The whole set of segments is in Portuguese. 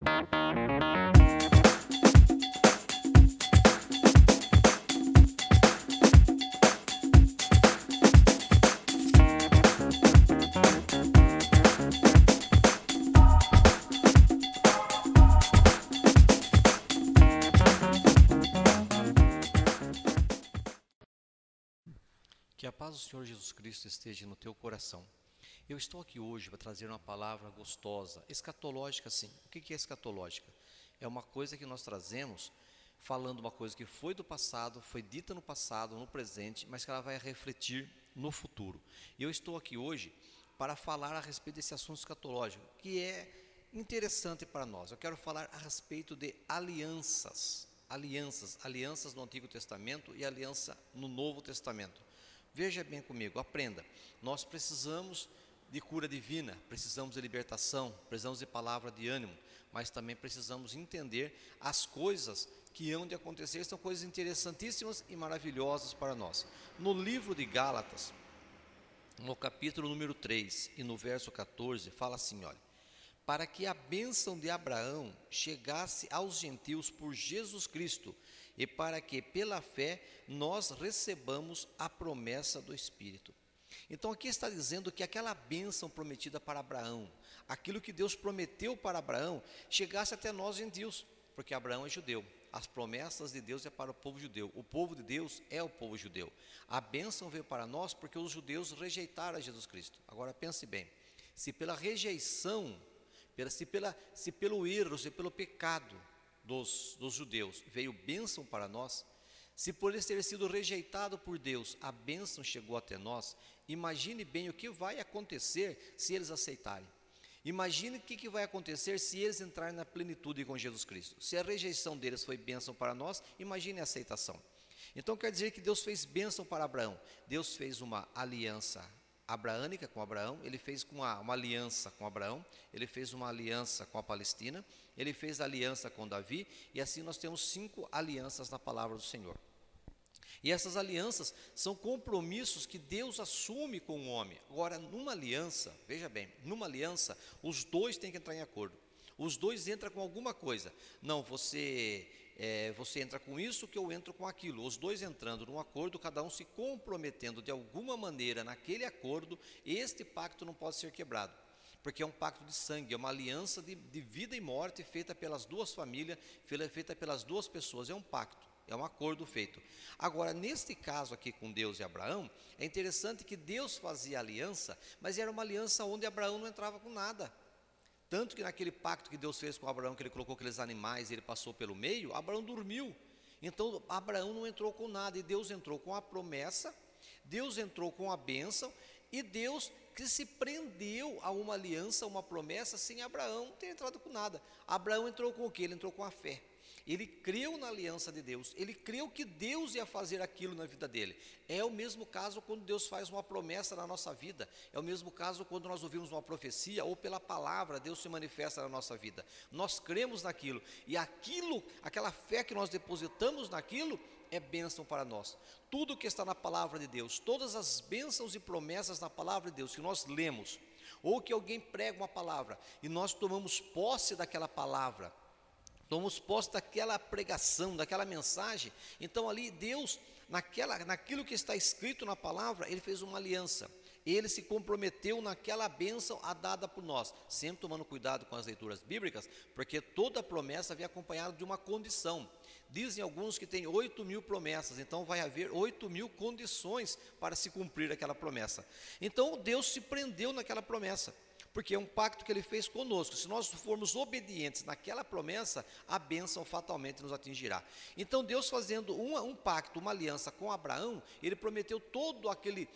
Que a paz do Senhor Jesus Cristo esteja no teu coração. Eu estou aqui hoje para trazer uma palavra gostosa, escatológica sim. O que é escatológica? É uma coisa que nós trazemos falando uma coisa que foi do passado, foi dita no passado, no presente, mas que ela vai refletir no futuro. E eu estou aqui hoje para falar a respeito desse assunto escatológico, que é interessante para nós. Eu quero falar a respeito de alianças no Antigo Testamento e aliança no Novo Testamento. Veja bem comigo, aprenda. Nós precisamos de cura divina, precisamos de libertação, precisamos de palavra de ânimo, mas também precisamos entender as coisas que hão de acontecer, são coisas interessantíssimas e maravilhosas para nós. No livro de Gálatas, no capítulo número 3 e no verso 14, fala assim, olha: para que a bênção de Abraão chegasse aos gentios por Jesus Cristo, e para que pela fé nós recebamos a promessa do Espírito. Então aqui está dizendo que aquela bênção prometida para Abraão, aquilo que Deus prometeu para Abraão, chegasse até nós gentios, porque Abraão é judeu. As promessas de Deus é para o povo judeu, o povo de Deus é o povo judeu. A bênção veio para nós porque os judeus rejeitaram a Jesus Cristo. Agora pense bem, se pela rejeição, se pelo erro, se pelo pecado dos judeus veio bênção para nós, se por eles ter sido rejeitado por Deus, a bênção chegou até nós, imagine bem o que vai acontecer se eles aceitarem. Imagine o que vai acontecer se eles entrarem na plenitude com Jesus Cristo. Se a rejeição deles foi bênção para nós, imagine a aceitação. Então quer dizer que Deus fez bênção para Abraão. Deus fez uma aliança abraânica com Abraão, ele fez uma aliança com Abraão, ele fez uma aliança com a Palestina, ele fez aliança com Davi, e assim nós temos 5 alianças na palavra do Senhor. E essas alianças são compromissos que Deus assume com o homem. Agora, numa aliança, veja bem, numa aliança, os dois têm que entrar em acordo. Os dois entram com alguma coisa. Não, você entra com isso que eu entro com aquilo. Os dois entrando num acordo, cada um se comprometendo de alguma maneira naquele acordo, este pacto não pode ser quebrado. Porque é um pacto de sangue, é uma aliança de vida e morte feita pelas duas famílias, feita pelas duas pessoas, é um pacto. É um acordo feito. Agora, neste caso aqui com Deus e Abraão, é interessante que Deus fazia aliança, mas era uma aliança onde Abraão não entrava com nada. Tanto que naquele pacto que Deus fez com Abraão, que ele colocou aqueles animais e ele passou pelo meio, Abraão dormiu. Então, Abraão não entrou com nada, e Deus entrou com a promessa, Deus entrou com a bênção, e Deus que se prendeu a uma aliança, a uma promessa, sem Abraão ter entrado com nada. Abraão entrou com o quê? Ele entrou com a fé. Ele creu na aliança de Deus, ele creu que Deus ia fazer aquilo na vida dele. É o mesmo caso quando Deus faz uma promessa na nossa vida, é o mesmo caso quando nós ouvimos uma profecia ou pela palavra Deus se manifesta na nossa vida. Nós cremos naquilo e aquela fé que nós depositamos naquilo é bênção para nós. Tudo que está na palavra de Deus, todas as bênçãos e promessas na palavra de Deus que nós lemos, ou que alguém prega uma palavra e nós tomamos posse daquela palavra, tomamos posse daquela pregação, daquela mensagem, então ali Deus, naquilo que está escrito na palavra, Ele fez uma aliança, Ele se comprometeu naquela bênção dada por nós, sempre tomando cuidado com as leituras bíblicas, porque toda promessa vem acompanhada de uma condição. Dizem alguns que tem 8.000 promessas, então vai haver 8.000 condições para se cumprir aquela promessa. Então Deus se prendeu naquela promessa, porque é um pacto que Ele fez conosco. Se nós formos obedientes naquela promessa, a bênção fatalmente nos atingirá. Então Deus, fazendo um pacto, uma aliança com Abraão, Ele prometeu todo aquele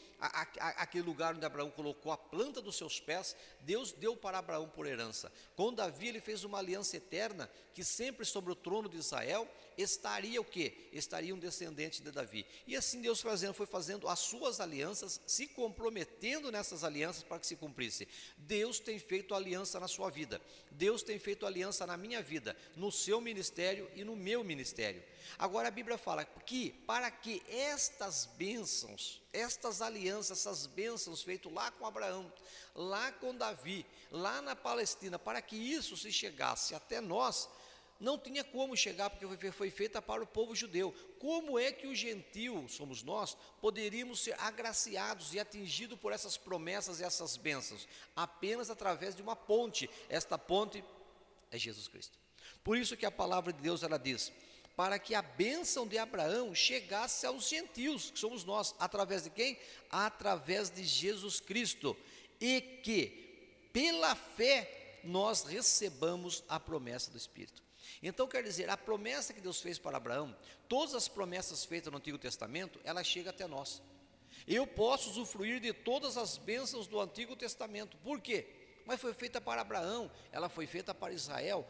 lugar onde Abraão colocou a planta dos seus pés, Deus deu para Abraão por herança. Com Davi Ele fez uma aliança eterna, que sempre sobre o trono de Israel estaria o quê? Estaria um descendente de Davi. E assim Deus foi fazendo as suas alianças, se comprometendo nessas alianças para que se cumprisse. Deus Deus tem feito aliança na sua vida, Deus tem feito aliança na minha vida, no seu ministério e no meu ministério. Agora a Bíblia fala que para que estas bênçãos, estas alianças, essas bênçãos feitas lá com Abraão, lá com Davi, lá na Palestina, para que isso se chegasse até nós, não tinha como chegar, porque foi feita para o povo judeu. Como é que os gentios, somos nós, poderíamos ser agraciados e atingidos por essas promessas e essas bênçãos? Apenas através de uma ponte. Esta ponte é Jesus Cristo. Por isso que a palavra de Deus, ela diz, para que a bênção de Abraão chegasse aos gentios, que somos nós, através de quem? Através de Jesus Cristo, e que pela fé nós recebamos a promessa do Espírito. Então quer dizer, a promessa que Deus fez para Abraão, todas as promessas feitas no Antigo Testamento, ela chega até nós. Eu posso usufruir de todas as bênçãos do Antigo Testamento. Por quê? Mas foi feita para Abraão, ela foi feita para Israel,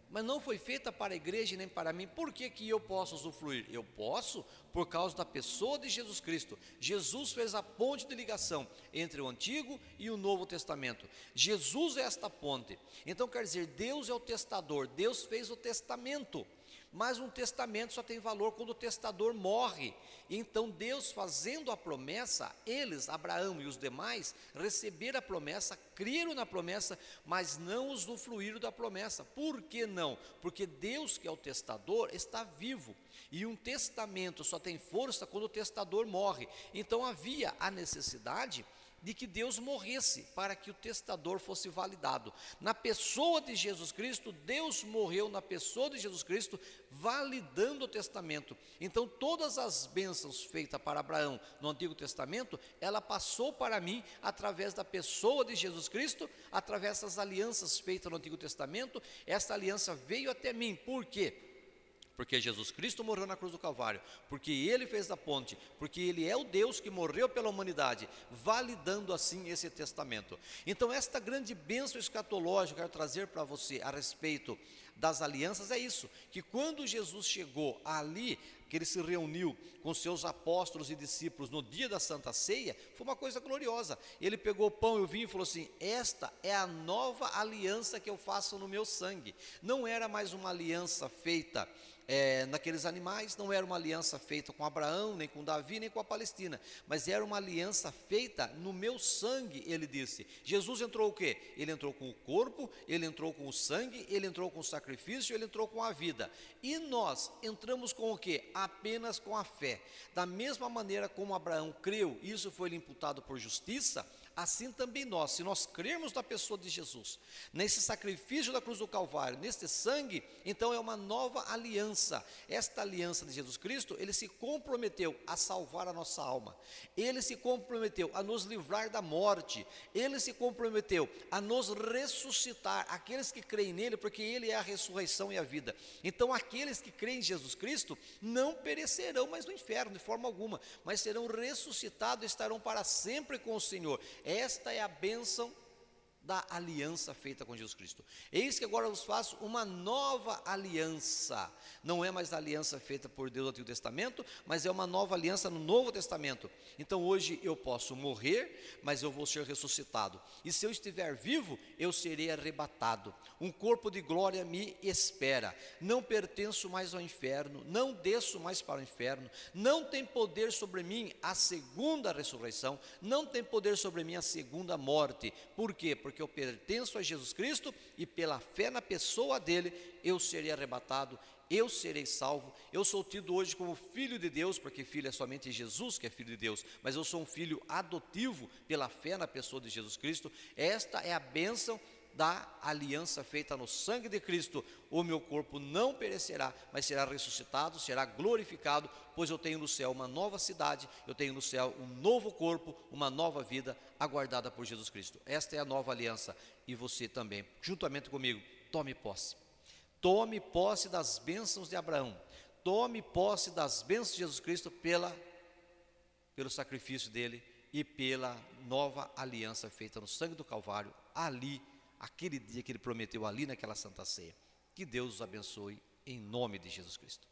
mas não foi feita para a igreja nem para mim. Por que que eu posso usufruir? Eu posso por causa da pessoa de Jesus Cristo. Jesus fez a ponte de ligação entre o Antigo e o Novo Testamento. Jesus é esta ponte. Então quer dizer, Deus é o testador, Deus fez o testamento. Mas um testamento só tem valor quando o testador morre. Então Deus, fazendo a promessa, eles, Abraão e os demais, receberam a promessa, creram na promessa, mas não usufruíram da promessa. Por que não? Porque Deus, que é o testador, está vivo. E um testamento só tem força quando o testador morre. Então havia a necessidade de que Deus morresse para que o testador fosse validado. Na pessoa de Jesus Cristo, Deus morreu na pessoa de Jesus Cristo, validando o testamento. Então todas as bênçãos feitas para Abraão no Antigo Testamento, ela passou para mim através da pessoa de Jesus Cristo, através das alianças feitas no Antigo Testamento. Essa aliança veio até mim. Por quê? Porque Jesus Cristo morreu na cruz do Calvário, porque Ele fez a ponte, porque Ele é o Deus que morreu pela humanidade, validando assim esse testamento. Então esta grande bênção escatológica que eu quero trazer para você a respeito das alianças é isso, que quando Jesus chegou ali, que Ele se reuniu com seus apóstolos e discípulos no dia da Santa Ceia, foi uma coisa gloriosa. Ele pegou o pão e o vinho e falou assim, esta é a nova aliança que eu faço no meu sangue. Não era mais uma aliança feita naqueles animais, não era uma aliança feita com Abraão, nem com Davi, nem com a Palestina, mas era uma aliança feita no meu sangue, ele disse. Jesus entrou o quê? Ele entrou com o corpo, ele entrou com o sangue, ele entrou com o sacrifício, ele entrou com a vida. E nós entramos com o quê? Apenas com a fé. Da mesma maneira como Abraão creu, isso foi lhe imputado por justiça, assim também nós, se nós crermos na pessoa de Jesus, nesse sacrifício da cruz do Calvário, neste sangue, então é uma nova aliança. Esta aliança de Jesus Cristo, Ele se comprometeu a salvar a nossa alma, Ele se comprometeu a nos livrar da morte, Ele se comprometeu a nos ressuscitar, aqueles que creem nele, porque Ele é a ressurreição e a vida. Então aqueles que creem em Jesus Cristo não perecerão mais no inferno de forma alguma, mas serão ressuscitados e estarão para sempre com o Senhor. Esta é a bênção da aliança feita com Jesus Cristo. Eis que agora vos faço uma nova aliança. Não é mais a aliança feita por Deus no Antigo Testamento, mas é uma nova aliança no Novo Testamento. Então hoje eu posso morrer, mas eu vou ser ressuscitado. E se eu estiver vivo, eu serei arrebatado. Um corpo de glória me espera. Não pertenço mais ao inferno, não desço mais para o inferno. Não tem poder sobre mim a segunda ressurreição, não tem poder sobre mim a segunda morte. Por quê? Porque eu pertenço a Jesus Cristo e pela fé na pessoa dele, eu serei arrebatado, eu serei salvo. Eu sou tido hoje como filho de Deus, porque filho é somente Jesus que é filho de Deus, mas eu sou um filho adotivo pela fé na pessoa de Jesus Cristo. Esta é a bênção da aliança feita no sangue de Cristo. O meu corpo não perecerá, mas será ressuscitado, será glorificado, pois eu tenho no céu uma nova cidade, eu tenho no céu um novo corpo, uma nova vida aguardada por Jesus Cristo. Esta é a nova aliança, e você também, juntamente comigo, tome posse. Tome posse das bênçãos de Abraão, tome posse das bênçãos de Jesus Cristo pelo sacrifício dele e pela nova aliança feita no sangue do Calvário, ali, aquele dia que ele prometeu ali naquela Santa Ceia. Que Deus os abençoe em nome de Jesus Cristo.